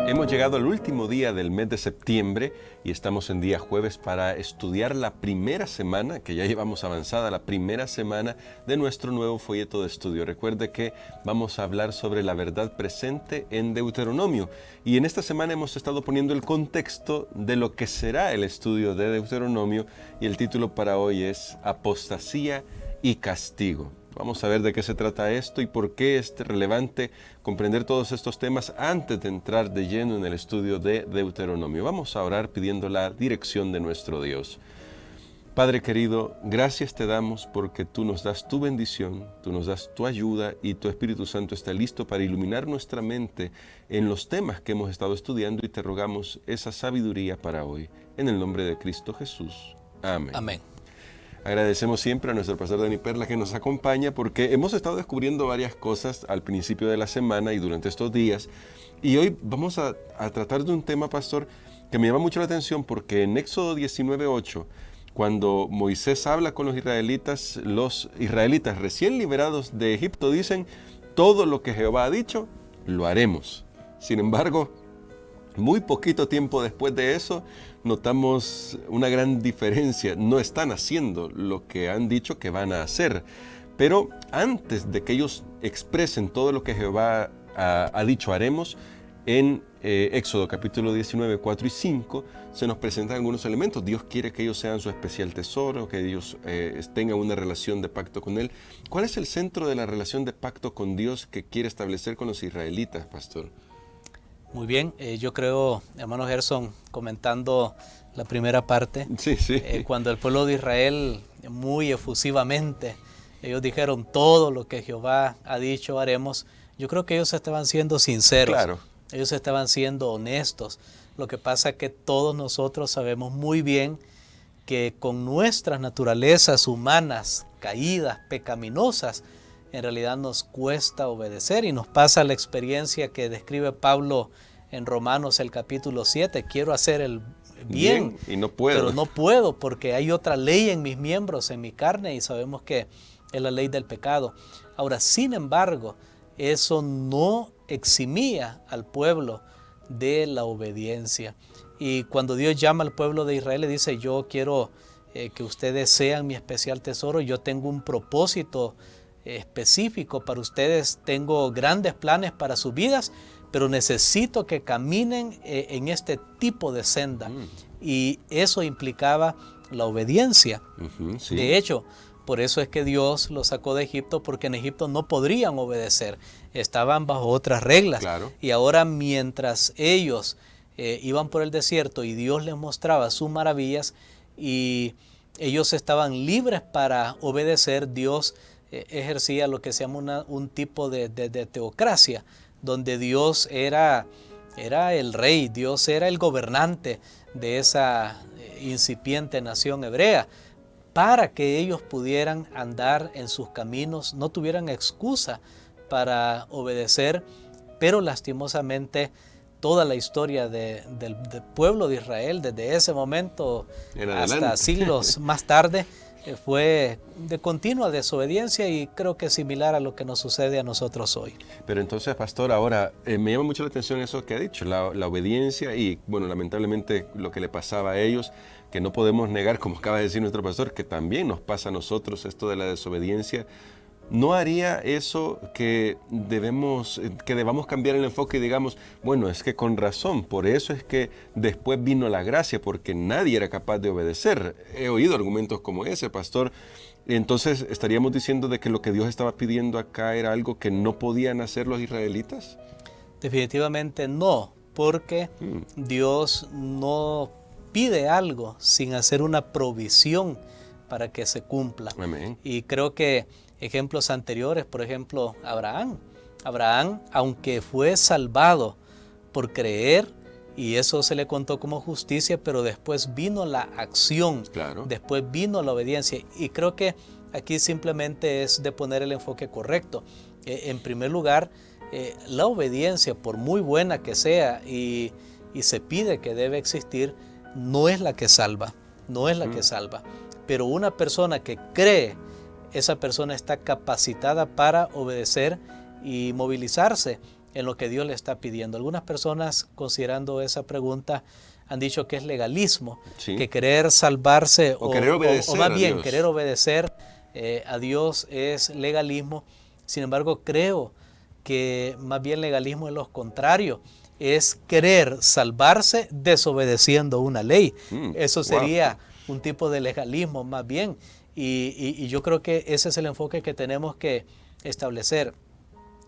Hemos llegado al último día del mes de septiembre y estamos en día jueves para estudiar la primera semana, que ya llevamos avanzada, la primera semana de nuestro nuevo folleto de estudio. Recuerde que vamos a hablar sobre la verdad presente en Deuteronomio y en esta semana hemos estado poniendo el contexto de lo que será el estudio de Deuteronomio y el título para hoy es Apostasía y Castigo. Vamos a ver de qué se trata esto y por qué es relevante comprender todos estos temas antes de entrar de lleno en el estudio de Deuteronomio. Vamos a orar pidiendo la dirección de nuestro Dios. Padre querido, gracias te damos porque tú nos das tu bendición, tú nos das tu ayuda y tu Espíritu Santo está listo para iluminar nuestra mente en los temas que hemos estado estudiando y te rogamos esa sabiduría para hoy. En el nombre de Cristo Jesús. Amén. Amén. Agradecemos siempre a nuestro pastor Dani Perla que nos acompaña porque hemos estado descubriendo varias cosas al principio de la semana y durante estos días. Y hoy vamos a tratar de un tema, pastor, que me llama mucho la atención porque en Éxodo 19:8, cuando Moisés habla con los israelitas recién liberados de Egipto dicen, todo lo que Jehová ha dicho, lo haremos. Sin embargo, muy poquito tiempo después de eso, notamos una gran diferencia. No están haciendo lo que han dicho que van a hacer. Pero antes de que ellos expresen todo lo que Jehová ha dicho haremos, en Éxodo capítulo 19, 4 y 5, se nos presentan algunos elementos. Dios quiere que ellos sean su especial tesoro, que ellos tengan una relación de pacto con Él. ¿Cuál es el centro de la relación de pacto con Dios que quiere establecer con los israelitas, pastor? Muy bien, yo creo, hermano Gerson, comentando la primera parte, sí. Cuando el pueblo de Israel muy efusivamente, ellos dijeron todo lo que Jehová ha dicho haremos, yo creo que ellos estaban siendo sinceros, claro. Ellos estaban siendo honestos. Lo que pasa es que todos nosotros sabemos muy bien que con nuestras naturalezas humanas caídas, pecaminosas, en realidad nos cuesta obedecer y nos pasa la experiencia que describe Pablo en Romanos el capítulo 7. Quiero hacer el bien y no puedo. Pero no puedo porque hay otra ley en mis miembros, en mi carne, y sabemos que es la ley del pecado. Ahora, sin embargo, eso no eximía al pueblo de la obediencia. Y cuando Dios llama al pueblo de Israel, le dice, yo quiero que ustedes sean mi especial tesoro, yo tengo un propósito específico para ustedes, tengo grandes planes para sus vidas, pero necesito que caminen en este tipo de senda. Y eso implicaba la obediencia. Sí. De hecho, por eso es que Dios los sacó de Egipto, porque en Egipto no podrían obedecer, estaban bajo otras reglas. Claro. Y ahora mientras ellos iban por el desierto y Dios les mostraba sus maravillas y ellos estaban libres para obedecer, Dios ejercía lo que se llama un tipo de teocracia, donde Dios era el rey, Dios era el gobernante de esa incipiente nación hebrea, para que ellos pudieran andar en sus caminos, no tuvieran excusa para obedecer, pero lastimosamente toda la historia del pueblo de Israel, desde ese momento hasta siglos más tarde, fue de continua desobediencia y creo que es similar a lo que nos sucede a nosotros hoy. Pero entonces, pastor, ahora me llama mucho la atención eso que ha dicho, la obediencia y, bueno, lamentablemente lo que le pasaba a ellos, que no podemos negar, como acaba de decir nuestro pastor, que también nos pasa a nosotros esto de la desobediencia. ¿No haría eso que debamos cambiar el enfoque y digamos, bueno, es que con razón, por eso es que después vino la gracia, porque nadie era capaz de obedecer? He oído argumentos como ese, pastor. Entonces, ¿estaríamos diciendo de que lo que Dios estaba pidiendo acá era algo que no podían hacer los israelitas? Definitivamente no, porque Dios no pide algo sin hacer una provisión para que se cumpla. Amén. Y creo que ejemplos anteriores, por ejemplo, Abraham, aunque fue salvado por creer, y eso se le contó como justicia, pero después vino la acción, claro. Después vino la obediencia. Y creo que aquí simplemente es de poner el enfoque correcto. En primer lugar, la obediencia, por muy buena que sea, y se pide que debe existir, no es la que salva, Pero una persona que cree, esa persona está capacitada para obedecer y movilizarse en lo que Dios le está pidiendo. Algunas personas, considerando esa pregunta, han dicho que es legalismo, Sí. que querer salvarse O querer obedecer o más a bien Dios. querer obedecer a Dios es legalismo. Sin embargo, creo que más bien legalismo es lo contrario, es querer salvarse desobedeciendo una ley. Eso sería un tipo de legalismo más bien. Y yo creo que ese es el enfoque que tenemos que establecer.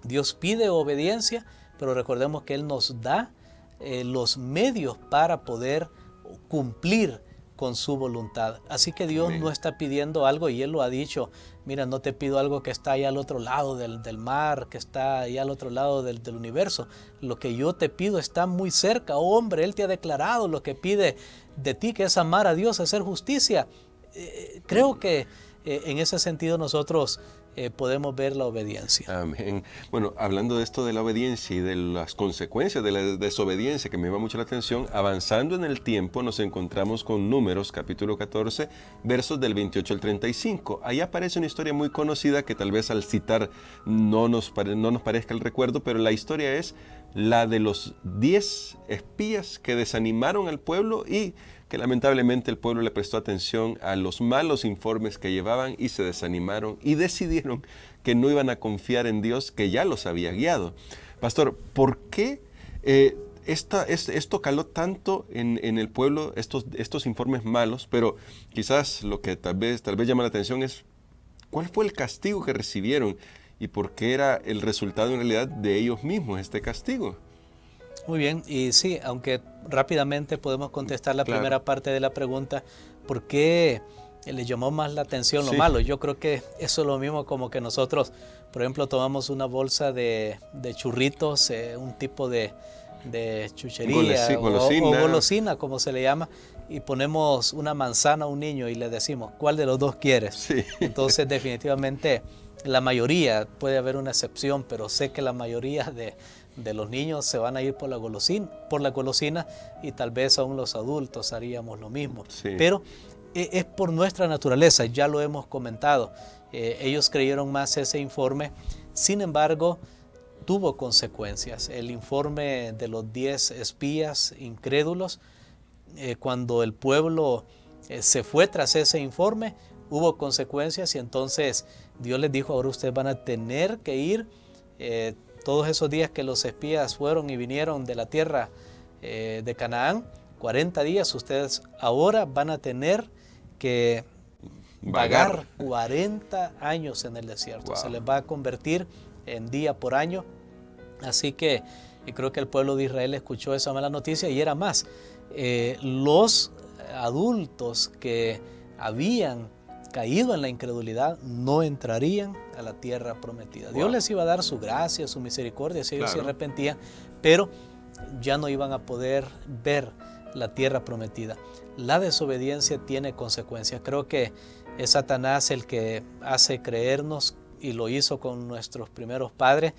Dios pide obediencia, pero recordemos que Él nos da los medios para poder cumplir con su voluntad. Así que Dios no está pidiendo algo, y Él lo ha dicho: mira, no te pido algo que está allá al otro lado del mar, que está allá al otro lado del universo. Lo que yo te pido está muy cerca, oh hombre. Él te ha declarado lo que pide de ti, que es amar a Dios, hacer justicia. Creo que en ese sentido nosotros podemos ver la obediencia. Amén. Bueno, hablando de esto de la obediencia y de las consecuencias de la desobediencia, que me llama mucho la atención, avanzando en el tiempo nos encontramos con Números, capítulo 14, versos del 28 al 35. Ahí aparece una historia muy conocida que tal vez al citar no nos parezca el recuerdo, pero la historia es la de los 10 espías que desanimaron al pueblo y que lamentablemente el pueblo le prestó atención a los malos informes que llevaban y se desanimaron y decidieron que no iban a confiar en Dios, que ya los había guiado. Pastor, ¿por qué esto caló tanto en el pueblo, estos informes malos? Pero quizás lo que tal vez llama la atención es ¿cuál fue el castigo que recibieron y por qué era el resultado en realidad de ellos mismos este castigo? Muy bien, y sí, aunque rápidamente podemos contestar la primera parte de la pregunta, ¿por qué le llamó más la atención lo malo? Yo creo que eso es lo mismo como que nosotros, por ejemplo, tomamos una bolsa de churritos, un tipo de chuchería o golosina, como se le llama, y ponemos una manzana a un niño y le decimos, ¿cuál de los dos quieres? Sí. Entonces, definitivamente, la mayoría, puede haber una excepción, pero sé que la mayoría de los niños se van a ir por la golosina, y tal vez aún los adultos haríamos lo mismo. Sí. Pero es por nuestra naturaleza, ya lo hemos comentado. Ellos creyeron más ese informe, sin embargo, tuvo consecuencias. El informe de los 10 espías incrédulos, cuando el pueblo se fue tras ese informe, hubo consecuencias, y entonces Dios les dijo: ahora ustedes van a tener que ir todos esos días que los espías fueron y vinieron de la tierra de Canaán, 40 días, ustedes ahora van a tener que vagar 40 años en el desierto. Wow. Se les va a convertir en día por año. Así que creo que el pueblo de Israel escuchó esa mala noticia, y era más. Los adultos que habían caído en la incredulidad no entrarían a la tierra prometida. Wow. Dios les iba a dar su gracia, su misericordia, si ellos se arrepentían, pero ya no iban a poder ver la tierra prometida. La desobediencia tiene consecuencias. Creo que es Satanás el que hace creernos, y lo hizo con nuestros primeros padres,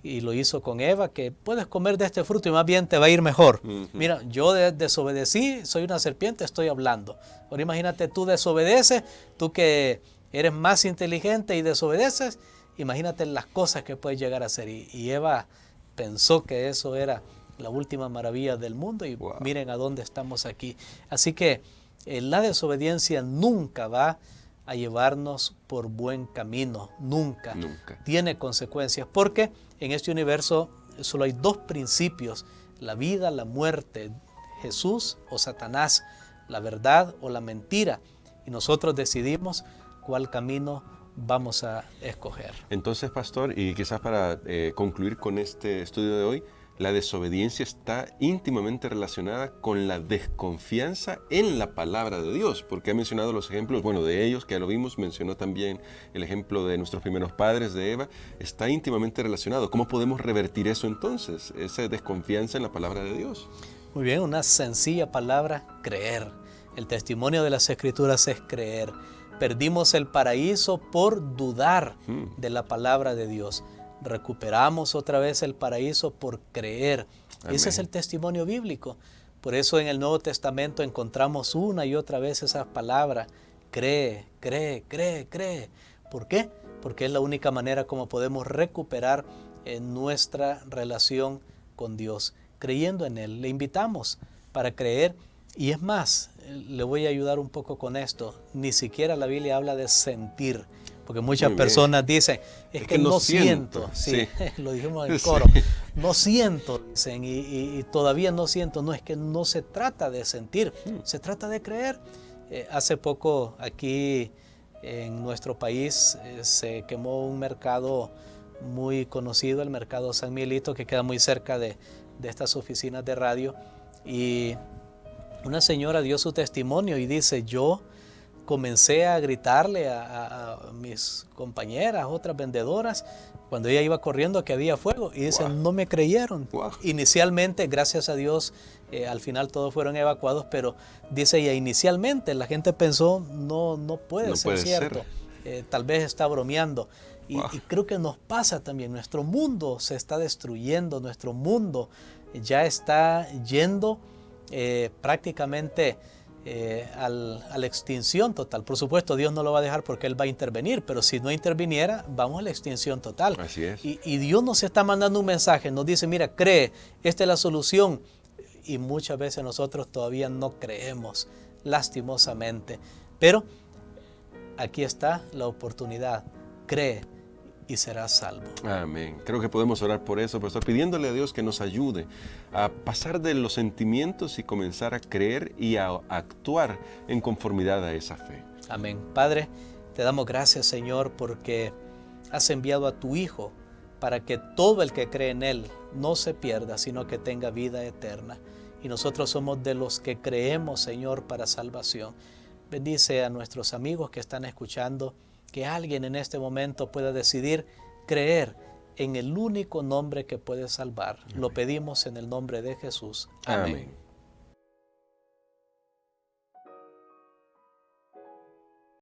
y lo hizo con Eva, que puedes comer de este fruto y más bien te va a ir mejor. Mira, yo desobedecí, soy una serpiente, estoy hablando. Ahora imagínate, tú desobedeces, tú que eres más inteligente y desobedeces, imagínate las cosas que puedes llegar a hacer. Y Eva pensó que eso era la última maravilla del mundo, y miren a dónde estamos aquí. Así que la desobediencia nunca va a llevarnos por buen camino, nunca. Tiene consecuencias, porque en este universo solo hay dos principios: la vida, la muerte, Jesús o Satanás, la verdad o la mentira, y nosotros decidimos cuál camino vamos a escoger. Entonces, pastor, y quizás para concluir con este estudio de hoy, la desobediencia está íntimamente relacionada con la desconfianza en la palabra de Dios, porque ha mencionado los ejemplos, de ellos, que ya lo vimos, mencionó también el ejemplo de nuestros primeros padres, de Eva, está íntimamente relacionado. ¿Cómo podemos revertir eso entonces, esa desconfianza en la palabra de Dios? Muy bien, una sencilla palabra: creer. El testimonio de las Escrituras es creer. Perdimos el paraíso por dudar de la palabra de Dios. Recuperamos otra vez el paraíso por creer. Amén. Ese es el testimonio bíblico. Por eso en el Nuevo Testamento encontramos una y otra vez esas palabras: cree, cree, cree, cree. ¿Por qué? Porque es la única manera como podemos recuperar nuestra relación con Dios, creyendo en Él. Le invitamos para creer. Y es más, le voy a ayudar un poco con esto. Ni siquiera la Biblia habla de sentir, porque muchas personas dicen, es que no siento. Sí, lo dijimos en el coro. Sí. No siento, dicen, y todavía no siento. No, es que no se trata de sentir, se trata de creer. Hace poco aquí en nuestro país se quemó un mercado muy conocido, el mercado San Miguelito, que queda muy cerca de estas oficinas de radio. Y una señora dio su testimonio y dice, yo comencé a gritarle a mis compañeras, otras vendedoras, cuando ella iba corriendo que había fuego, y dicen, no me creyeron. Inicialmente, gracias a Dios, al final todos fueron evacuados, pero dice ella, inicialmente la gente pensó, no puede ser cierto, tal vez está bromeando. Y creo que nos pasa también, nuestro mundo se está destruyendo, nuestro mundo ya está yendo prácticamente a la extinción total. Por supuesto, Dios no lo va a dejar porque Él va a intervenir, pero si no interviniera, vamos a la extinción total. Así es. Y Dios nos está mandando un mensaje, nos dice, mira, cree, esta es la solución. Y muchas veces nosotros todavía no creemos, lastimosamente. Pero aquí está la oportunidad, cree y serás salvo. Amén. Creo que podemos orar por eso, pastor, pidiéndole a Dios que nos ayude a pasar de los sentimientos y comenzar a creer y a actuar en conformidad a esa fe. Amén. Padre, te damos gracias, Señor, porque has enviado a tu Hijo para que todo el que cree en Él no se pierda, sino que tenga vida eterna. Y nosotros somos de los que creemos, Señor, para salvación. Bendice a nuestros amigos que están escuchando, que alguien en este momento pueda decidir creer en el único nombre que puede salvar. Amén. Lo pedimos en el nombre de Jesús. Amén. Amén.